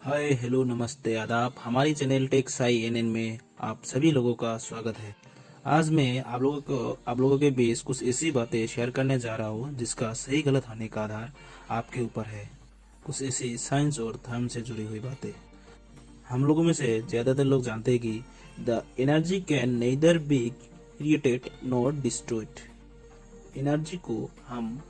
Hi hello नमस्ते आदाब। हमारी चैनल टेक साई एनएन में आप सभी लोगों का स्वागत है। आज मैं आप लोगों के बीच कुछ ऐसी बातें शेयर करने जा रहा हूँ जिसका सही गलत होने का आधार आपके ऊपर है। कुछ ऐसी साइंस और धर्म से जुड़ी हुई बातें। हम लोगों में से ज्यादातर लोग जानते हैं कि the energy can nether be created not destroyed. Energy को हम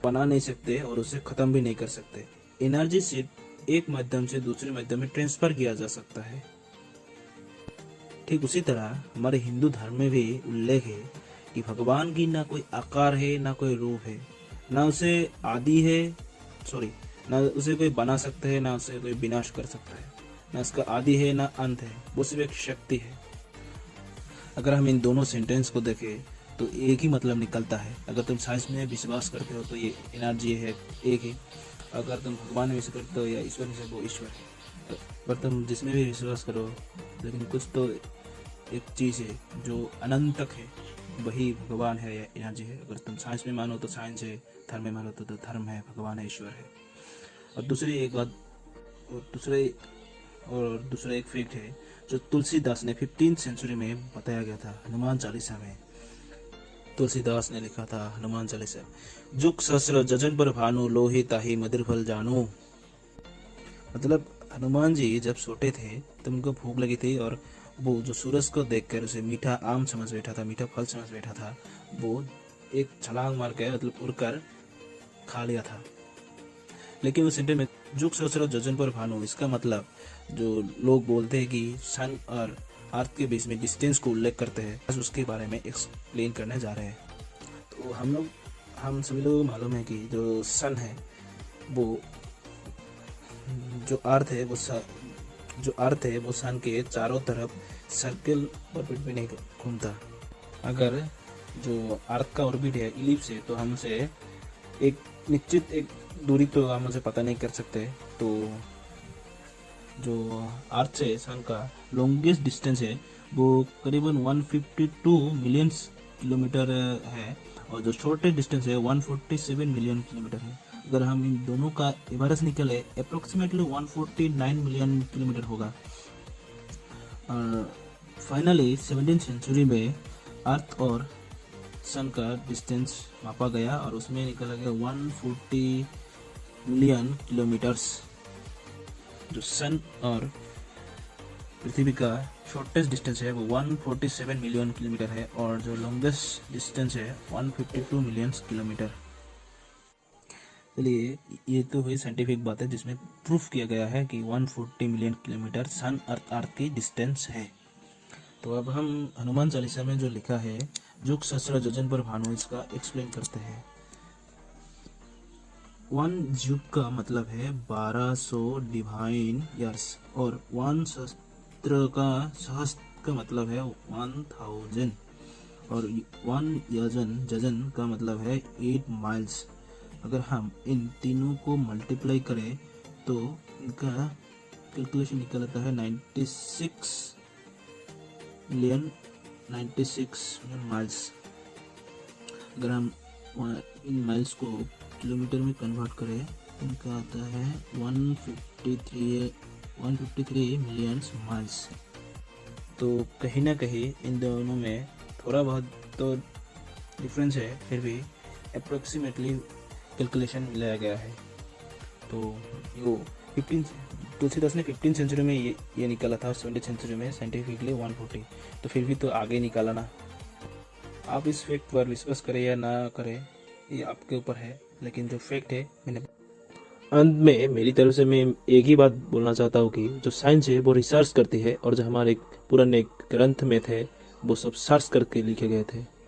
बना नहीं सकते और उसे खत्म भी नहीं कर सकते। एनर्जी सिर्फ एक माध्यम से दूसरे माध्यम में ट्रांसफर किया जा सकता है। ठीक उसी तरह हमारे हिंदू धर्म में भी उल्लेख है कि भगवान की ना कोई आकार है ना कोई रूप है, ना उसे आदि है ना उसे कोई बना सकता है ना उसे कोई विनाश कर सकता है, ना उसका आदि है ना अंत है, वो सिर्फ एक शक्ति है। अगर हम इन दोनों सेंटेंस को देखें तो एक ही मतलब निकलता है। अगर तुम साइंस में विश्वास करते हो तो ये एनर्जी है, एक ही। अगर तुम भगवान में विश्वास करते हो या ईश्वर में से, वो ईश्वर है। तो अगर तुम जिसमें भी विश्वास करो, लेकिन कुछ तो एक चीज़ है जो अनंत तक है, वही भगवान है या एनर्जी है। अगर तुम साइंस में मानो तो साइंस है, धर्म में मानो तो धर्म है, भगवान है, ईश्वर है। और दूसरी एक बात दूसरा एक फैक्ट है जो तुलसीदास ने 15th सेंचुरी में बताया गया था। हनुमान चालीसा में तुलसीदास ने लिखा था, हनुमान चालीसा, जुग सहस्र जजन पर भानु लोहे ताहि मधुर फल जानू। मतलब हनुमान जी जब सोते थे तब उनको भूख लगी थी और वो जो सूरज को देखकर उसे मीठा आम समझ बैठा था, मीठा फल समझ बैठा था, वो एक छलांग मार के मतलब उड़कर खा लिया था। लेकिन उस सेंटेंस में जुग सहस्र जजन पर भानु, इसका मतलब जो लोग बोलते हैं कि सन और अर्थ के बीच में डिस्टेंस को उल्लेख करते हैं, बस उसके बारे में एक्सप्लेन करने जा रहे हैं। तो हम सभी लोगों को मालूम है कि जो सन है वो जो अर्थ है वो सन के चारों तरफ सर्कल ऑर्बिट में नहीं घूमता। अगर जो अर्थ का ऑर्बिट है इलिप्स है तो हम उसे एक निश्चित एक दूरी तो हम उसे पता नहीं कर सकते। तो जो अर्थ से सन का लॉन्गेस्ट डिस्टेंस है वो करीबन 152 मिलियन किलोमीटर है और जो शॉर्टेस्ट डिस्टेंस है 147 मिलियन किलोमीटर है। अगर हम इन दोनों का एवरेज निकले अप्रोक्सीमेटली 149 मिलियन किलोमीटर होगा। और फाइनली 17th सेंचुरी में अर्थ और सन का डिस्टेंस मापा गया और उसमें निकला गया 140 मिलियन किलोमीटर्स। जो सन और पृथ्वी का शॉर्टेस्ट डिस्टेंस है वो 147 मिलियन किलोमीटर है और जो लॉन्गेस्ट डिस्टेंस है 152 मिलियन किलोमीटर। चलिए, ये तो हुई साइंटिफिक बात है जिसमें प्रूफ किया गया है कि 140 मिलियन किलोमीटर सन और अर्थ की डिस्टेंस है। तो अब हम हनुमान चालीसा में जो लिखा है जुग सहस्र योजन पर भानु, इसका एक्सप्लेन करते हैं। वन युग का मतलब है 1200 डिवाइन ईयर्स और वन सहस्त्र का मतलब है 1000 और वन यजन का मतलब है 8 माइल्स। अगर हम इन तीनों को मल्टीप्लाई करें तो इनका कैलकुलेशन निकलता है 96 मिलियन माइल्स। अगर हम इन माइल्स को किलोमीटर में कन्वर्ट करें इनका आता है 153 मिलियन माइल्स। तो कहीं ना कहीं इन दोनों में थोड़ा बहुत तो डिफरेंस है, फिर भी अप्रोक्सीमेटली कैलकुलेशन मिलाया गया है। तो यो 2010 ने 15th सेंचुरी में ये निकाला था, 17th सेंचुरी में साइंटिफिकली 140। तो फिर भी तो आगे निकाला ना। आप इस फैक्ट पर विश्वास करें या ना करें ये आपके ऊपर है, लेकिन जो फैक्ट है मैंने अंत में मेरी तरफ से मैं एक ही बात बोलना चाहता हूँ कि जो साइंस है वो रिसर्च करती है और जो हमारे पुराने ग्रंथ में थे वो सब सर्च करके लिखे गए थे।